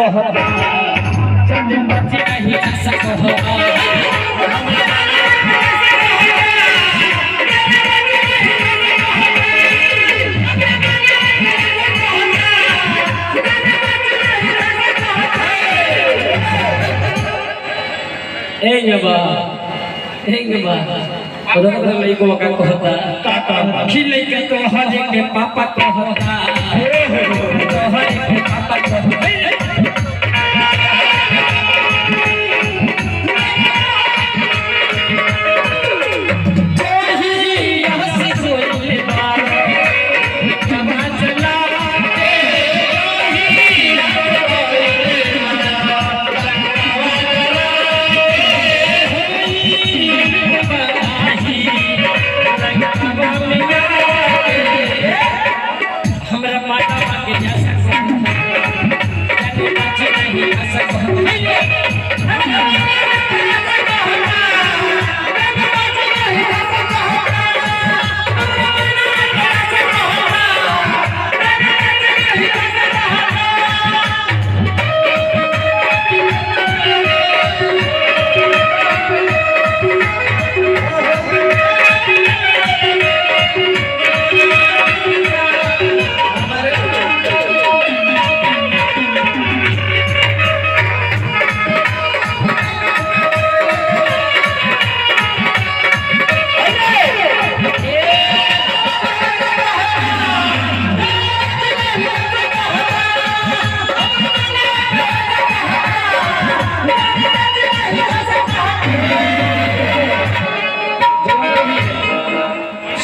कहता जब बच्चे नहीं आशा कहता को कहता खिले के तो हरे के पापा कहता हरे के पापा कहता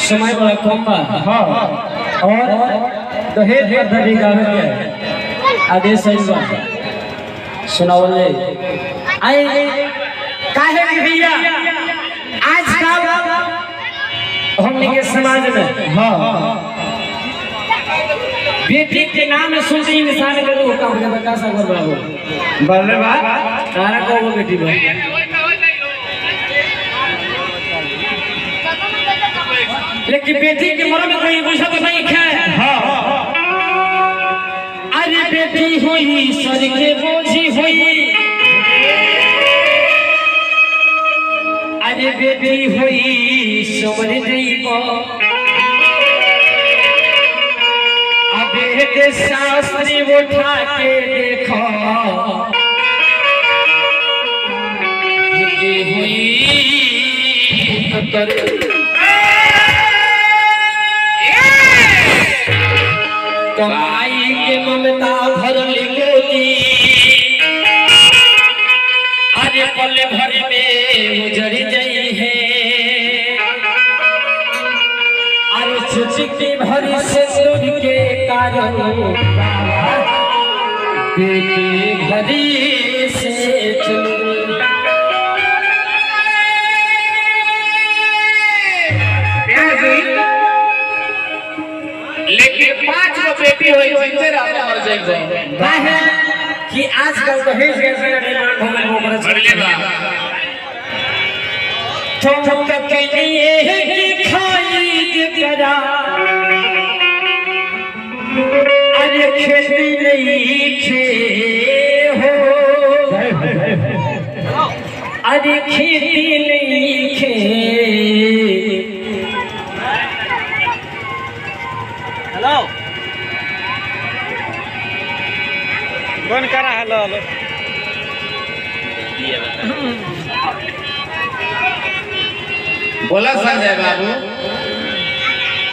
समय बड़ा कम बा और दहेज पद्धति गावे के आदेश है बा सुनावले आई काहे की भैया आजकल हमने के समाज में बेटी के नाम सुनते ही इंसान के लोग काम करता का सागर बाबू बल्ले बा तारा को वो बेटी बा लेकिन बेटी के मरम में कोई बुझा तो नहीं है अरे बेटी हुई सर के बोझी हुई अरे बेटी हुई समझ जाइबो अबे के शास्त्री उठा के देखो बेटी हुई तो कमाई के ममता भरली मोती अरे पल भर में उजड़ गई है अरे छुचकी भरी सिंदूर के कारण बेटी भरी से लेकिन 5 गो बेटी होई जिंदे रात मर जाइबो काहे कि आजकल तो हेज के डिमांड होले ओकरा चले बा ठोक के लिए कि खाई के करा अरे खेती नहीं खे हो अरे खेती नहीं खे हेलो कौन करा हेलो हेलो बोला संजय बाबू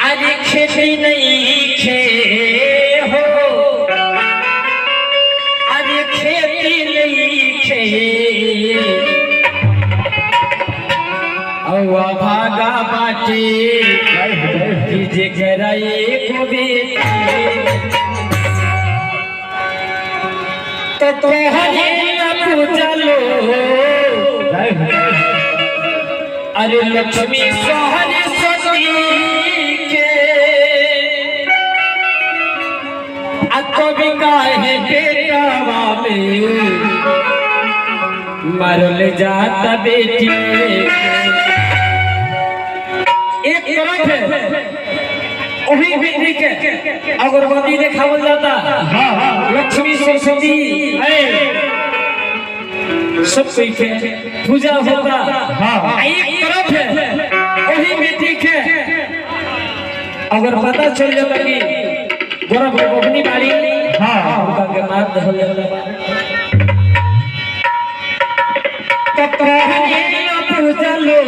अरे खेती नहीं खे हो अरे खेती नहीं खे औवा भागा बाटी जे कराए को बेटी तो तोहरे पूजा लो अरे लक्ष्मी सरस्वती के कभी काहे बेटावा में मरल जाता बेटी एक तरफ है वही बेटी के अगरबत्ती दिखावल जाता लक्ष्मी सरस्वती सब कोई के पूजा होता एक तरफ है वही बेटी के अगर पता चल जाता कि गोरा बबनी बाड़ी उनका के मार दहल पूजा लो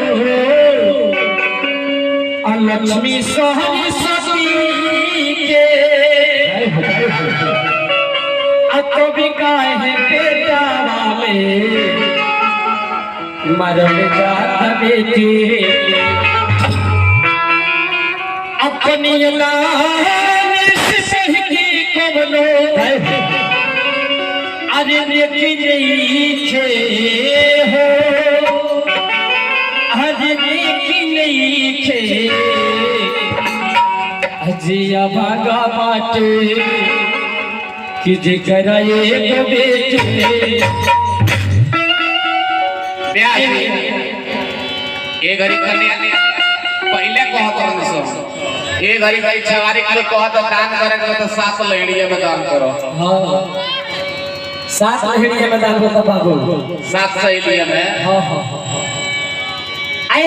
लक्ष्मी सरस्वती के तो भी काहे बेटा में मरल जाता बेटी अपनी लान से की कबलो अरे देखी नहीं छे हो अरे देखी नहीं छे अजिया भागा बाटे कि जिकर एक बेटे ये घड़ी कन्या पहले कहत रहन सब ये घड़ी छवारी के कहत दान करे तो 7 लहड़िया में दान करो। हां 7 लहड़िया में दान होता बाबू 7 सहेलिया में। हां हां आई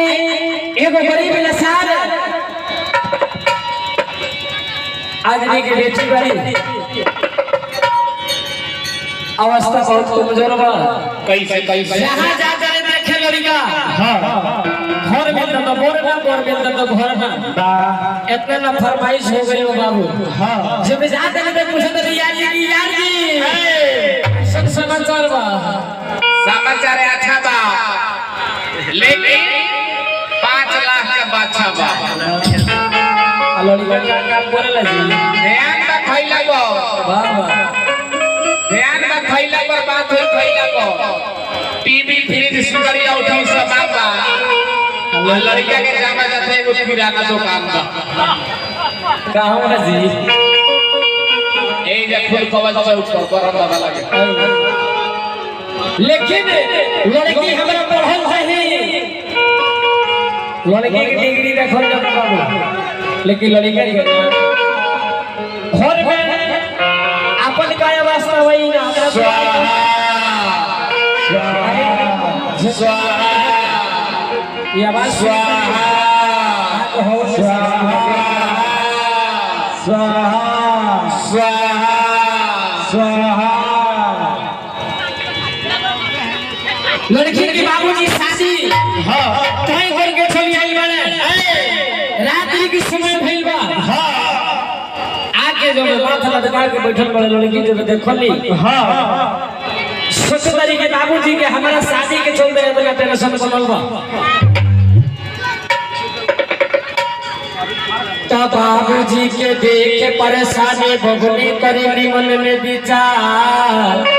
एगो गरीब लसार आदमी के बेटी बड़ी अवस्था बहुत कमजोर बा कैसे जहां जाकर देखे लड़का घर में तो बोर ना घर में तो घर ना इतना ना फरमाइश हो गई बाबू जब जाते हैं तो पूछते हैं यार जी सब समाचार बा समाचार अच्छा बा लेकिन 5 लाख के बाछा बा लड़का का काम करेला जी ध्यान में खइला बा वाह वाह ध्यान में खइला पर बात हो खइला को टीवी फ्रिज सुगरिया उठी सब बाबा लड़का के जामा जाते वो किराना दुकान बा कहां है जी ए जे फुल कवच चौक पर करत लगे लेकिन लड़की हमरा पढ़ल रही लड़की की डिग्री देखल जाता बाबू लेकिन लड़का के घर में अपन काय वास्ता वही ना स्वाहा ये आवाज स्वाहा हो स्वाहा स्वाहा स्वाहा लड़की के बाबूजी शादी कहीं करके चली आई वाले रात्रि के समय भइल बा आके जब माथा लटका के बैठल बड़े लड़की जब देखली सोच तरी के बाबूजी के हमारा शादी के चलते इतना टेंशन बनल बा तो बाबूजी के देखे परेशानी भगनी करे मन में विचार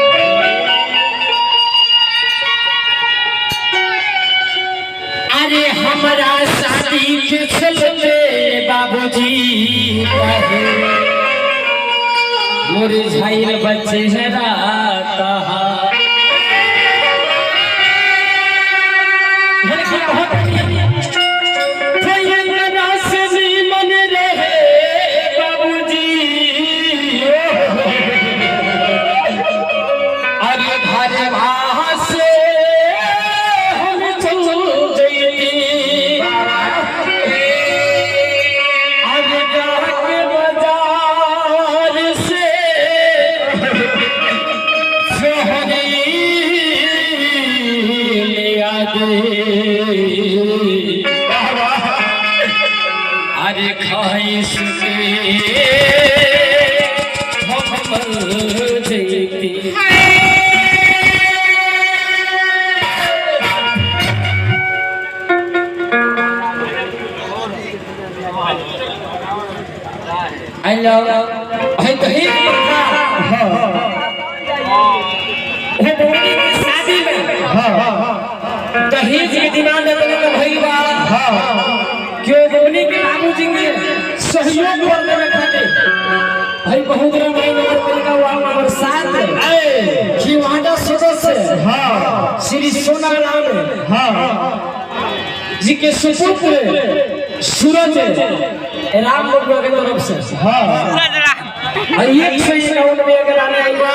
अरे हमारा शादी के चलते बाबूजी मुरझाइल बच्चे राता अरे खाइश शादी में दहेज की डिमांड भइल बा क्यों बोली के बाबूजी के सहयोग करने में खातिर भाई बहुत रामायण नगर पालिका वार्ड नंबर 7 खिवाड़ा सदस्य श्री सोना राम जी के सुपुत्र सूरज राम बबुआ के तरफ से और 151 अगर आने आएगा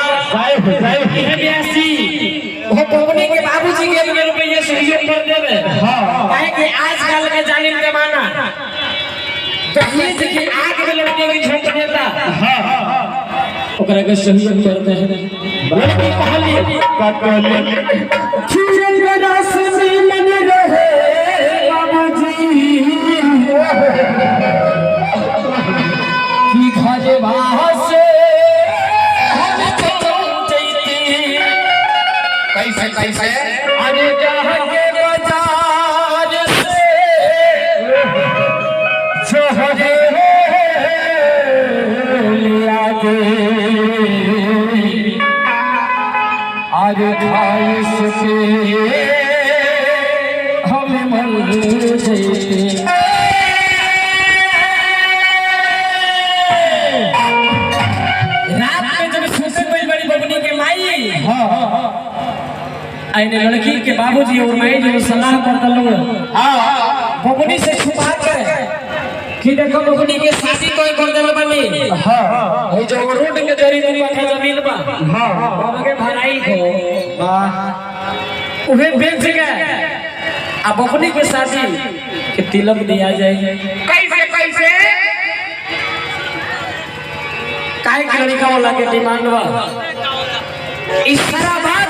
वो पवनी के बाबूजी के रुपये सहयोग कर देवे काहे कि आजकल के जालिम जमाना कहीं से कि आग में लड़के की झोंक देता ओकरा के सहयोग करते हैं लड़की कहली खिचड़ रस में मन रहे बाबूजी की घरे बाहर से कैसे अरे जहाँ के बाजार से शहरे लिया के अरे खाई से हमें मन देते रात में जब सोते कोई बड़ी बबनी के माई आइने लड़की के बाबूजी और माई जो सलाह करता लोग बबनी से छुपा कर कि देखो बबनी के शादी कोई कर देले बनी ओई जो रोड के जरी में का जमीन बा बाबा के भराई को उहे बेच गए अब बबनी के शादी के तिलक दिया जाए कैसे काहे के लड़का वाला के डिमांड बा इस सारा बात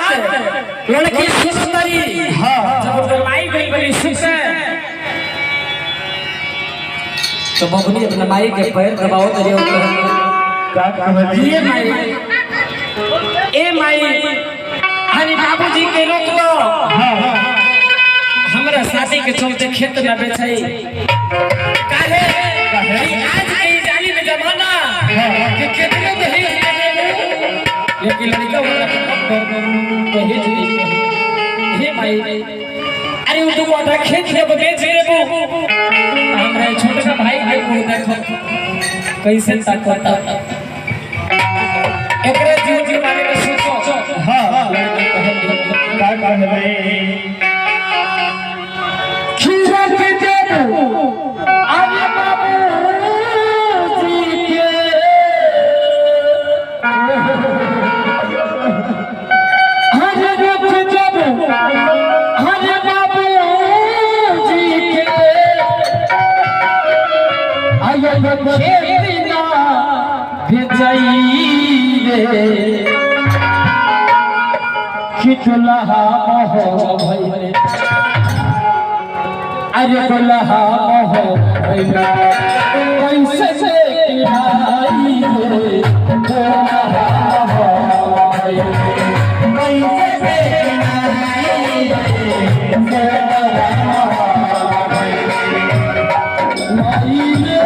लड़की सुंदरी जब उधर माई गई बड़ी सुख तो बबनी अपने माई के पैर दबाओ तरी ए माई हरी बाबूजी के रोक लो हमरा शादी के चलते खेत न बेचाई काहे आज के जाली में जमाना कि कितने दहेज लेकिन लड़का वाला दहेज हे भाई अरे वो तो आधा खेत जब बेच देबो हमरा छोटा भाई के मुंह देखो कैसे ताकता एकरे जीवन के बारे में सोचो का कहबे खीरा के देबो अरे बाबूजी के हरे रख देबो हरे बाबूजी के आया खेतना भेजई रे खिचुलहा मोह भइले अरे दुल्हा मोह भइले कैसे से किराई रे दुल्हा मोह भइले कैसे से किराई रे दुल्हा मोह भइले माई रे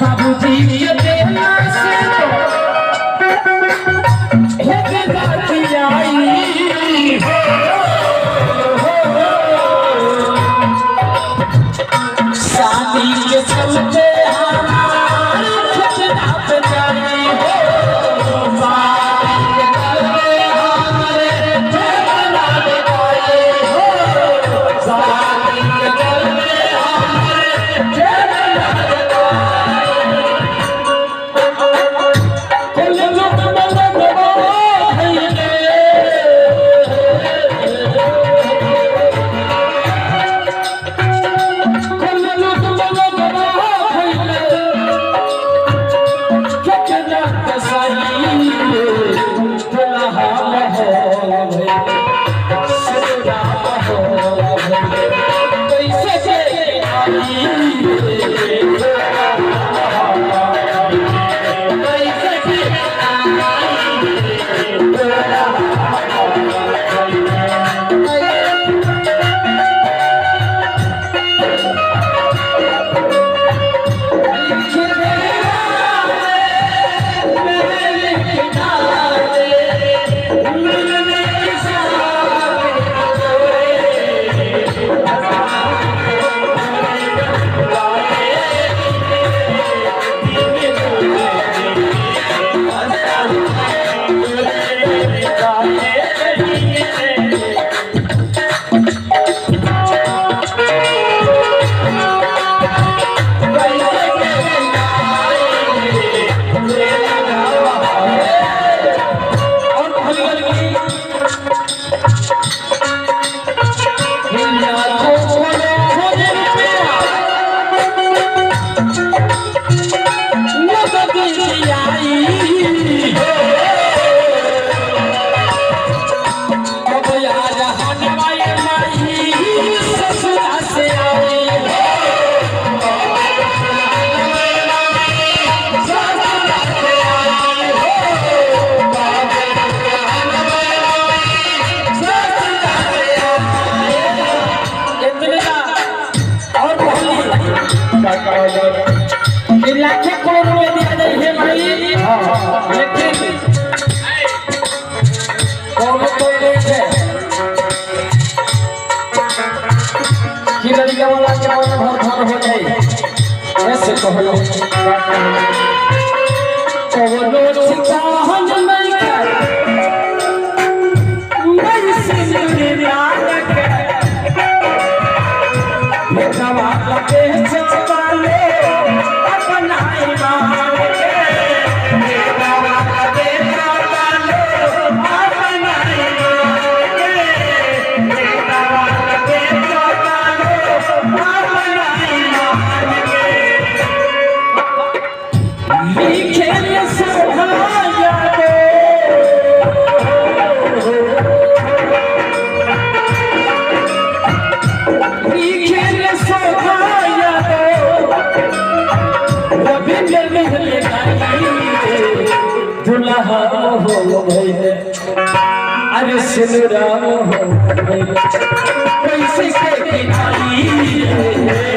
बाबूजी ये देना से हे बाती आई शादी के चलते कि लड़का वाला के मन भर धन हो जाए ऐसे कहलो कवनो ठिकान नहीं कर मैं सिंदूर लाल के बेटवा के चले अपना ईमान के बेटवा के चले अपना ईमान के बेटवा के चले अपना ईमान के लिखे सोहाया दे लिखे सोहाया दे रविंद्र महल गाई दुल्हा हो गए अरे सिनुरा हो गए कैसे के किनारी